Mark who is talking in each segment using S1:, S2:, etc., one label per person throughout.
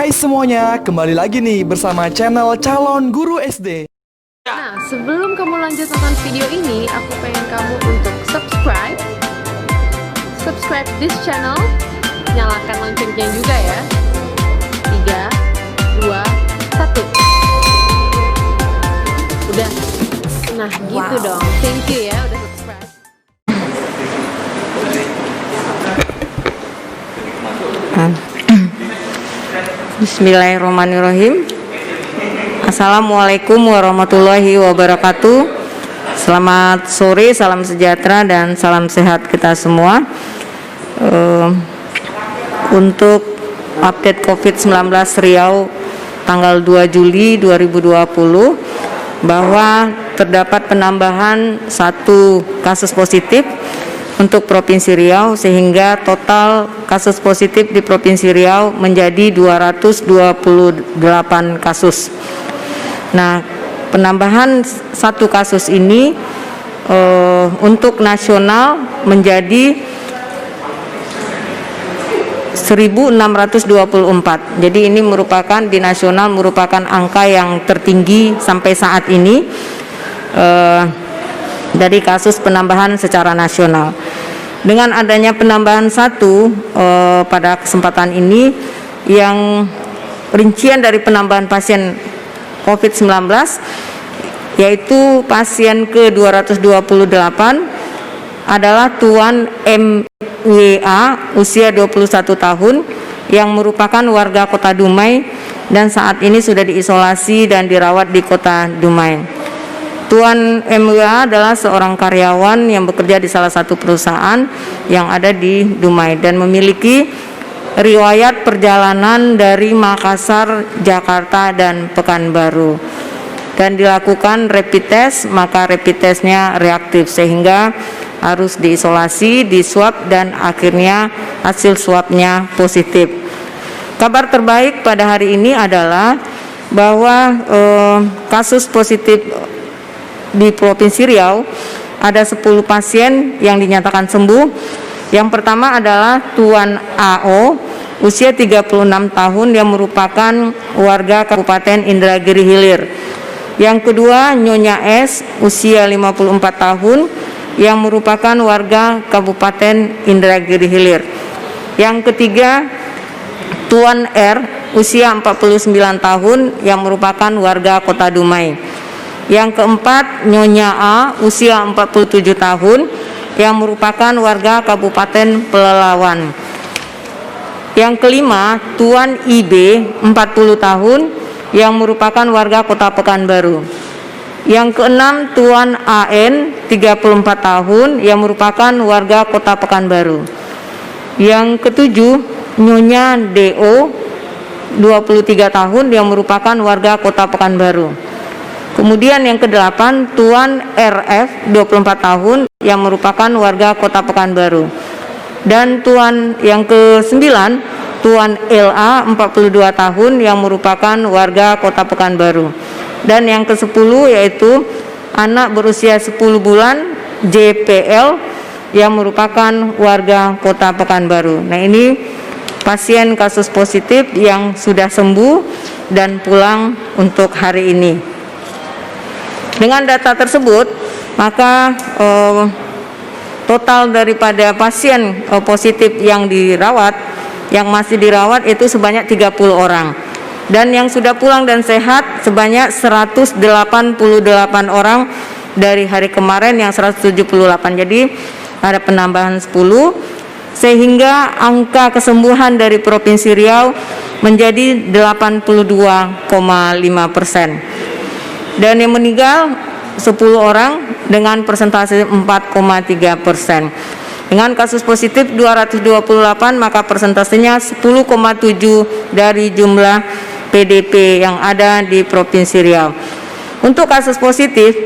S1: Hai semuanya, kembali lagi nih bersama channel Calon Guru SD.
S2: Nah, sebelum kamu lanjut nonton video ini, aku pengen kamu untuk subscribe this channel, nyalakan loncengnya juga ya. 3, 2, 1. Udah. Nah, gitu dong. Thank you ya udah subscribe.
S3: Bismillahirrahmanirrahim. Assalamualaikum warahmatullahi wabarakatuh. Selamat sore, salam sejahtera dan salam sehat kita semua. Untuk update COVID-19 Riau tanggal 2 Juli 2020, bahwa terdapat penambahan 1 kasus positif untuk Provinsi Riau, sehingga total kasus positif di Provinsi Riau menjadi 228 kasus. Nah, penambahan 1 kasus ini untuk nasional menjadi 1624. Jadi ini merupakan di nasional merupakan angka yang tertinggi sampai saat ini dari kasus penambahan secara nasional. Dengan adanya penambahan 1 pada kesempatan ini, yang rincian dari penambahan pasien COVID-19 yaitu pasien ke-228 adalah Tuan MWA usia 21 tahun yang merupakan warga Kota Dumai dan saat ini sudah diisolasi dan dirawat di Kota Dumai. Tuan MWA adalah seorang karyawan yang bekerja di salah satu perusahaan yang ada di Dumai dan memiliki riwayat perjalanan dari Makassar, Jakarta, dan Pekanbaru, dan dilakukan rapid test, maka rapid testnya reaktif sehingga harus diisolasi, diswab, dan akhirnya hasil swabnya positif. Kabar terbaik pada hari ini adalah bahwa kasus positif di Provinsi Riau ada 10 pasien yang dinyatakan sembuh. Yang pertama adalah Tuan AO usia 36 tahun yang merupakan warga Kabupaten Indragiri Hilir. Yang kedua Nyonya S usia 54 tahun yang merupakan warga Kabupaten Indragiri Hilir. Yang ketiga Tuan R usia 49 tahun yang merupakan warga Kota Dumai. Yang keempat Nyonya A usia 47 tahun yang merupakan warga Kabupaten Pelalawan. Yang kelima Tuan IB 40 tahun yang merupakan warga Kota Pekanbaru. Yang keenam Tuan AN 34 tahun yang merupakan warga Kota Pekanbaru. Yang ketujuh Nyonya DO 23 tahun yang merupakan warga Kota Pekanbaru. Kemudian yang kedelapan Tuan RF 24 tahun yang merupakan warga Kota Pekanbaru. Dan Tuan yang ke-9 Tuan LA 42 tahun yang merupakan warga Kota Pekanbaru. Dan yang ke-10 yaitu anak berusia 10 bulan JPL yang merupakan warga Kota Pekanbaru. Nah, ini pasien kasus positif yang sudah sembuh dan pulang untuk hari ini. Dengan data tersebut, maka total daripada pasien positif yang dirawat, yang masih dirawat itu sebanyak 30 orang. Dan yang sudah pulang dan sehat sebanyak 188 orang dari hari kemarin yang 178. Jadi ada penambahan 10 sehingga angka kesembuhan dari Provinsi Riau menjadi 82,5%. Dan yang meninggal 10 orang dengan persentase 4,3%. Dengan kasus positif 228, maka persentasenya 10,7 dari jumlah PDP yang ada di Provinsi Riau. Untuk kasus positif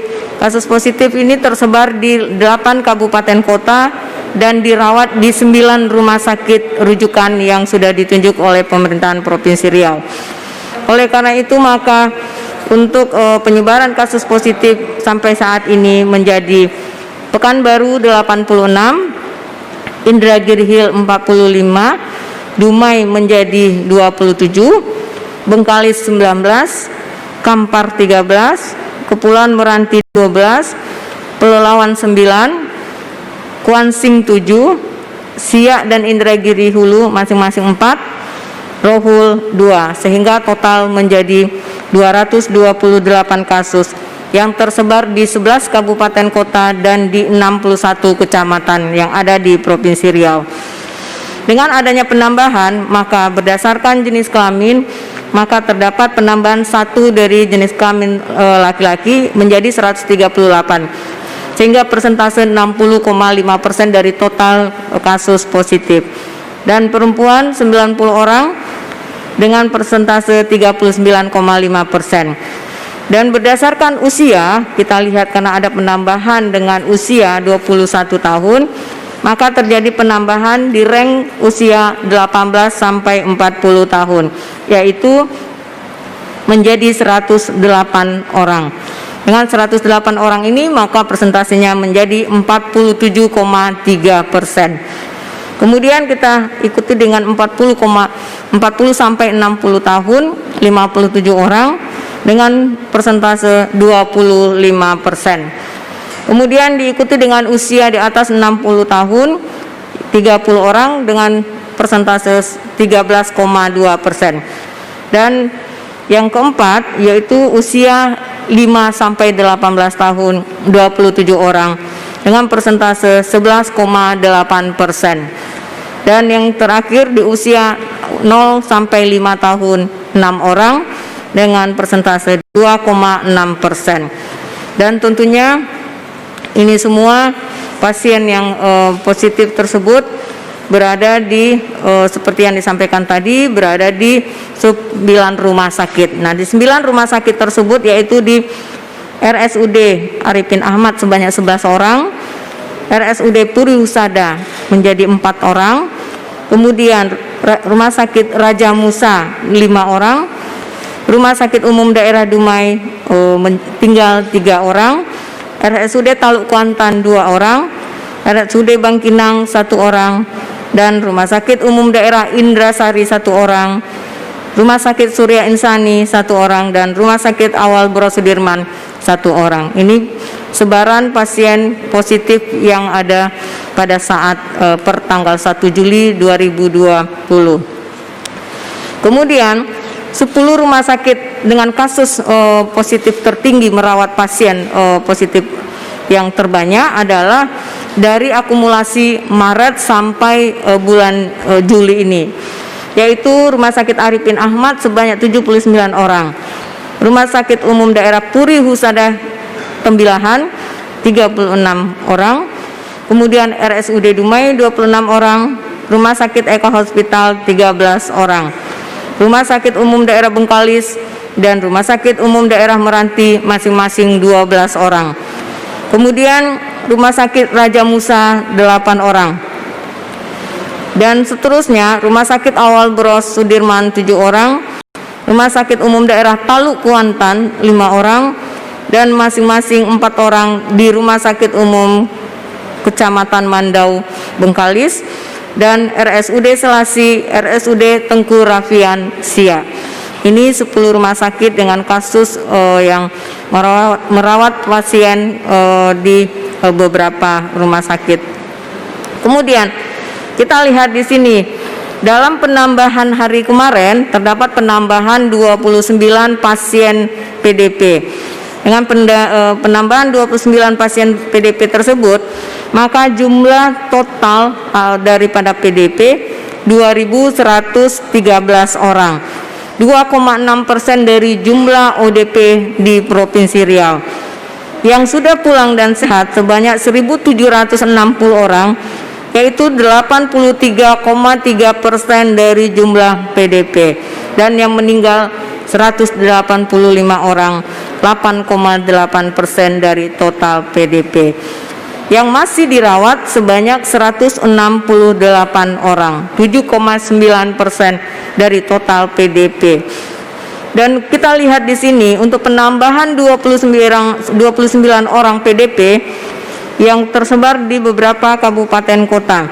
S3: ini tersebar di 8 kabupaten kota dan dirawat di 9 rumah sakit rujukan yang sudah ditunjuk oleh pemerintahan Provinsi Riau. Oleh karena itu, maka untuk penyebaran kasus positif sampai saat ini menjadi Pekanbaru 86, Indragiri Hilir 45, Dumai menjadi 27, Bengkalis 19, Kampar 13, Kepulauan Meranti 12, Pelalawan 9, Kuansing 7, Siak dan Indragiri Hulu masing-masing 4, Rohul 2, sehingga total menjadi 228 kasus yang tersebar di 11 kabupaten kota dan di 61 kecamatan yang ada di Provinsi Riau. Dengan adanya penambahan, maka berdasarkan jenis kelamin, maka terdapat penambahan satu dari jenis kelamin laki-laki menjadi 138, sehingga persentase 60,5% dari total kasus positif. Dan perempuan 90 orang dengan persentase 39,5%. Dan berdasarkan usia, kita lihat karena ada penambahan dengan usia 21 tahun, maka terjadi penambahan di rank usia 18 sampai 40 tahun, yaitu menjadi 108 orang. Dengan 108 orang ini, maka persentasenya menjadi 47,3%. Kemudian kita ikuti dengan 40 sampai 60 tahun, 57 orang dengan persentase 25%. Kemudian diikuti dengan usia di atas 60 tahun, 30 orang dengan persentase 13,2%. Dan yang keempat yaitu usia 5 sampai 18 tahun, 27 orang dengan persentase 11,8%. Dan yang terakhir di usia 0 sampai 5 tahun, 6 orang dengan persentase 2,6%. Dan tentunya ini semua pasien yang positif tersebut berada di seperti yang disampaikan tadi, berada di 9 rumah sakit. Nah, di 9 rumah sakit tersebut yaitu di RSUD Arifin Ahmad sebanyak 11 orang, RSUD Puri Husada menjadi 4 orang, kemudian Rumah Sakit Raja Musa 5 orang, Rumah Sakit Umum Daerah Dumai tinggal 3 orang, RSUD Taluk Kuantan 2 orang, RSUD Bangkinang 1 orang, dan Rumah Sakit Umum Daerah Indrasari 1 orang, Rumah Sakit Surya Insani 1 orang, dan Rumah Sakit Awal Bro Sudirman 1 orang. Ini sebaran pasien positif yang ada pada saat per tanggal 1 Juli 2020. Kemudian 10 rumah sakit dengan kasus positif tertinggi merawat pasien positif yang terbanyak adalah dari akumulasi Maret sampai bulan Juli ini, yaitu Rumah Sakit Arifin Ahmad sebanyak 79 orang, Rumah Sakit Umum Daerah Puri Husada Tembilahan 36 orang, kemudian RSUD Dumai 26 orang, Rumah Sakit Eko Hospital 13 orang, Rumah Sakit Umum Daerah Bengkalis dan Rumah Sakit Umum Daerah Meranti masing-masing 12 orang. Kemudian Rumah Sakit Raja Musa 8 orang. Dan seterusnya Rumah Sakit Awal Bros Sudirman 7 orang, Rumah Sakit Umum Daerah Taluk Kuantan 5 orang, dan masing-masing 4 orang di Rumah Sakit Umum Kecamatan Mandau Bengkalis dan RSUD Selasi, RSUD Tengku Rafian Siak. Ini 10 rumah sakit dengan kasus yang merawat pasien di beberapa rumah sakit. Kemudian kita lihat di sini dalam penambahan hari kemarin terdapat penambahan 29 pasien PDP. Dengan penambahan 29 pasien PDP tersebut, maka jumlah total daripada PDP 2.113 orang, 2,6% dari jumlah ODP di Provinsi Riau. Yang sudah pulang dan sehat sebanyak 1.760 orang, yaitu 83,3% dari jumlah PDP, dan yang meninggal 185 orang, 8,8% dari total PDP. Yang masih dirawat sebanyak 168 orang, 7,9% dari total PDP. Dan kita lihat di sini untuk penambahan 29 orang PDP yang tersebar di beberapa kabupaten kota.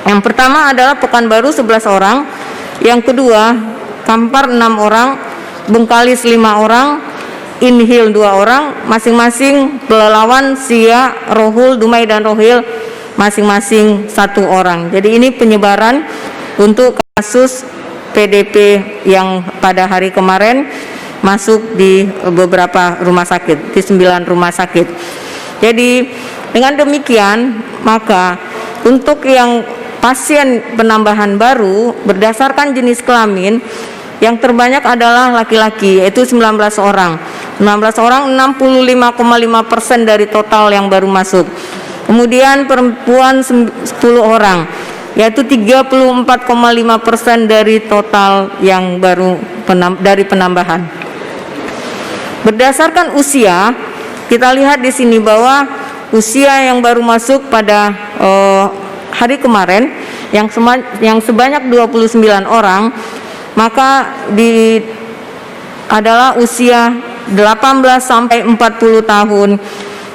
S3: Yang pertama adalah Pekanbaru 11 orang, yang kedua Kampar 6 orang, Bengkalis 5 orang, Inhil 2 orang, masing-masing Pelalawan, Sia, Rohul, Dumai dan Rohil masing-masing 1 orang. Jadi ini penyebaran untuk kasus PDP yang pada hari kemarin masuk di beberapa rumah sakit, di 9 rumah sakit. Jadi dengan demikian maka untuk yang pasien penambahan baru berdasarkan jenis kelamin yang terbanyak adalah laki-laki, yaitu 19 orang. 19 orang 65,5% dari total yang baru masuk. Kemudian perempuan 10 orang, yaitu 34,5% dari total yang baru dari penambahan. Berdasarkan usia, kita lihat di sini bahwa usia yang baru masuk pada hari kemarin yang sebanyak 29 orang, maka adalah usia 18 sampai 40 tahun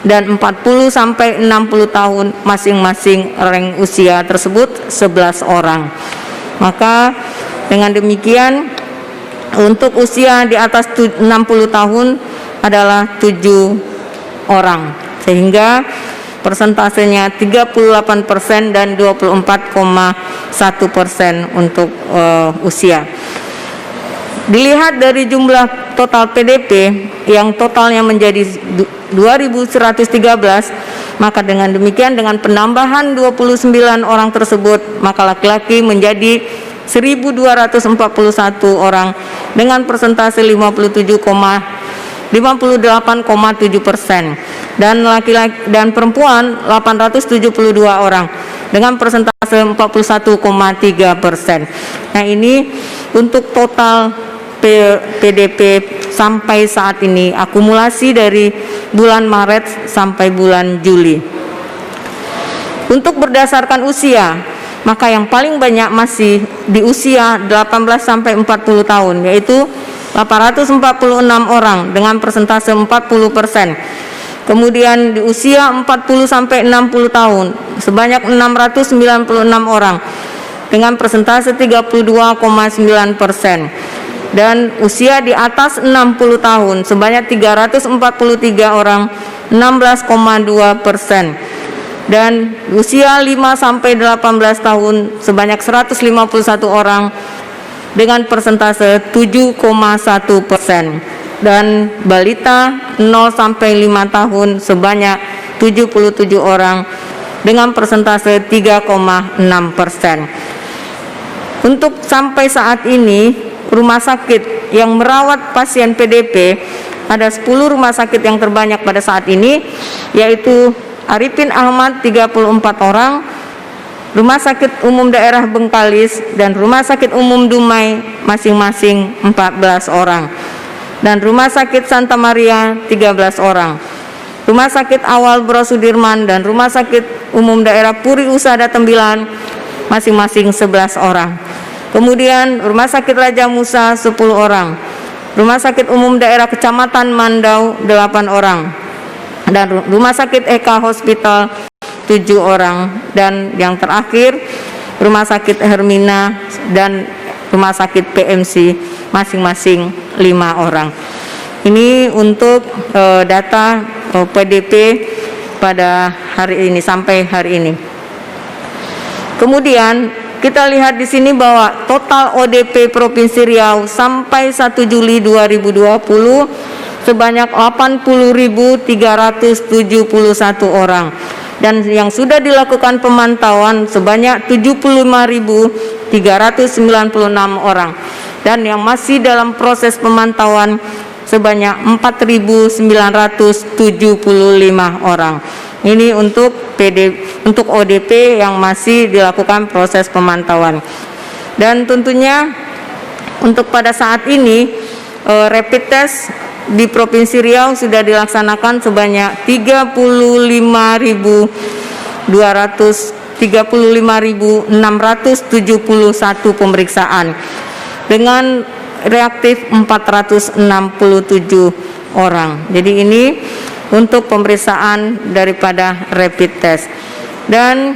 S3: dan 40 sampai 60 tahun, masing-masing rank usia tersebut 11 orang. Maka dengan demikian untuk usia di atas 60 tahun adalah 7 orang, sehingga persentasenya 38% dan 24,1% untuk usia. Dilihat dari jumlah total PDP yang totalnya menjadi 2.113, maka dengan demikian dengan penambahan 29 orang tersebut, maka laki-laki menjadi 1.241 orang dengan persentase 58,7% dan laki-laki dan perempuan 872 orang dengan persentase 41,3%. Nah, ini untuk total PDP sampai saat ini, akumulasi dari bulan Maret sampai bulan Juli. Untuk berdasarkan usia, maka yang paling banyak masih di usia 18 sampai 40 tahun, yaitu 846 orang dengan persentase 40%. Kemudian di usia 40 sampai 60 tahun sebanyak 696 orang dengan persentase 32,9%. Dan usia di atas 60 tahun sebanyak 343 orang, 16,2%. Dan usia 5 sampai 18 tahun sebanyak 151 orang dengan persentase 7,1%. Dan balita 0 sampai 5 tahun sebanyak 77 orang dengan persentase 3,6%. Untuk sampai saat ini rumah sakit yang merawat pasien PDP ada 10 rumah sakit yang terbanyak pada saat ini, yaitu Arifin Ahmad 34 orang, Rumah Sakit Umum Daerah Bengkalis dan Rumah Sakit Umum Dumai masing-masing 14 orang, dan Rumah Sakit Santa Maria 13 orang, Rumah Sakit Awal Bro Sudirman dan Rumah Sakit Umum Daerah Puri Usada Tembilan masing-masing 11 orang. Kemudian Rumah Sakit Raja Musa 10 orang, Rumah Sakit Umum Daerah Kecamatan Mandau 8 orang, dan Rumah Sakit Eka Hospital 7 orang, dan yang terakhir Rumah Sakit Hermina dan Rumah Sakit PMC masing-masing 5 orang. Ini untuk data PDP pada hari ini sampai hari ini. Kemudian kita lihat di sini bahwa total ODP Provinsi Riau sampai 1 Juli 2020 sebanyak 80.371 orang, dan yang sudah dilakukan pemantauan sebanyak 75.396 orang, dan yang masih dalam proses pemantauan sebanyak 4.975 orang. Ini untuk ODP yang masih dilakukan proses pemantauan. Dan tentunya untuk pada saat ini rapid test di Provinsi Riau sudah dilaksanakan sebanyak 35.671 pemeriksaan dengan reaktif 467 orang. Jadi ini untuk pemeriksaan daripada rapid test. Dan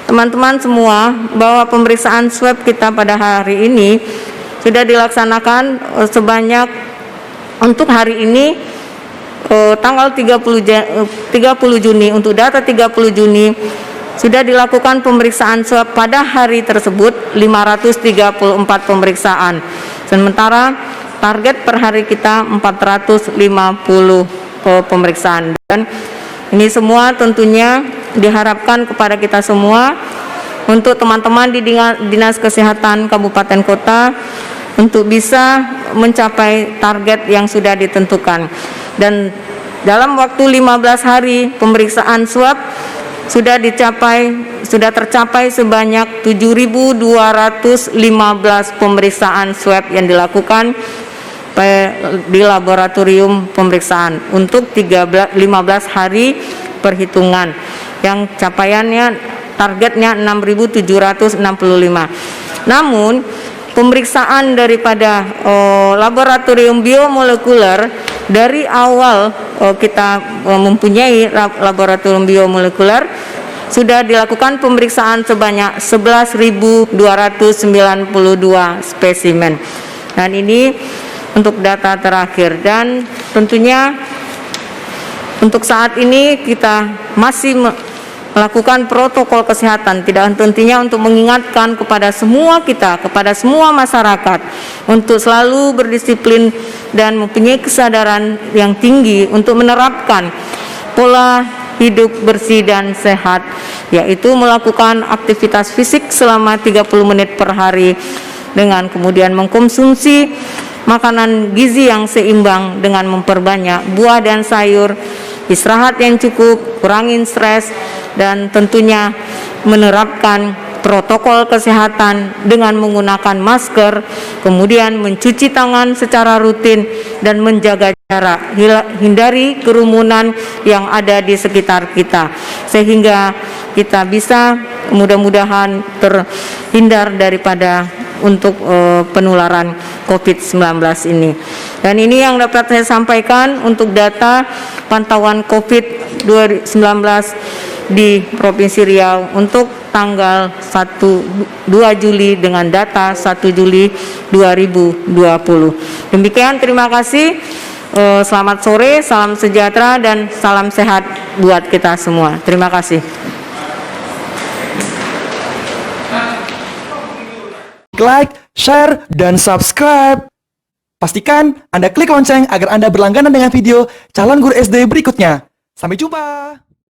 S3: teman-teman semua, bahwa pemeriksaan swab kita pada hari ini sudah dilaksanakan sebanyak untuk hari ini tanggal 30 Juni, untuk data 30 Juni sudah dilakukan pemeriksaan swab pada hari tersebut 534 pemeriksaan. Sementara target per hari kita 450 pemeriksaan. Dan ini semua tentunya diharapkan kepada kita semua, untuk teman-teman di Dinas Kesehatan Kabupaten Kota, untuk bisa mencapai target yang sudah ditentukan. Dan dalam waktu 15 hari pemeriksaan swab sudah tercapai sebanyak 7.215 pemeriksaan swab yang dilakukan di laboratorium pemeriksaan untuk 15 hari perhitungan, yang capaiannya targetnya 6.765. Namun pemeriksaan daripada laboratorium biomolekuler dari awal kita mempunyai laboratorium biomolekuler sudah dilakukan pemeriksaan sebanyak 11.292 spesimen. Dan ini untuk data terakhir, dan tentunya untuk saat ini kita masih melakukan protokol kesehatan, tidak henti-hentinya untuk mengingatkan kepada semua kita, kepada semua masyarakat, untuk selalu berdisiplin dan mempunyai kesadaran yang tinggi untuk menerapkan pola hidup bersih dan sehat, yaitu melakukan aktivitas fisik selama 30 menit per hari, dengan kemudian mengkonsumsi makanan gizi yang seimbang dengan memperbanyak buah dan sayur, istirahat yang cukup, kurangin stres, dan tentunya menerapkan protokol kesehatan dengan menggunakan masker, kemudian mencuci tangan secara rutin dan menjaga jarak, hindari kerumunan yang ada di sekitar kita, sehingga kita bisa mudah-mudahan terhindar daripada untuk penularan COVID-19 ini. Dan ini yang dapat saya sampaikan untuk data pantauan COVID-19 di Provinsi Riau untuk tanggal 2 Juli dengan data 1 Juli 2020. Demikian, terima kasih. Selamat sore, salam sejahtera dan salam sehat buat kita semua. Terima kasih.
S1: Like, share, dan subscribe. Pastikan Anda klik lonceng agar Anda berlangganan dengan video calon guru SD berikutnya. Sampai jumpa.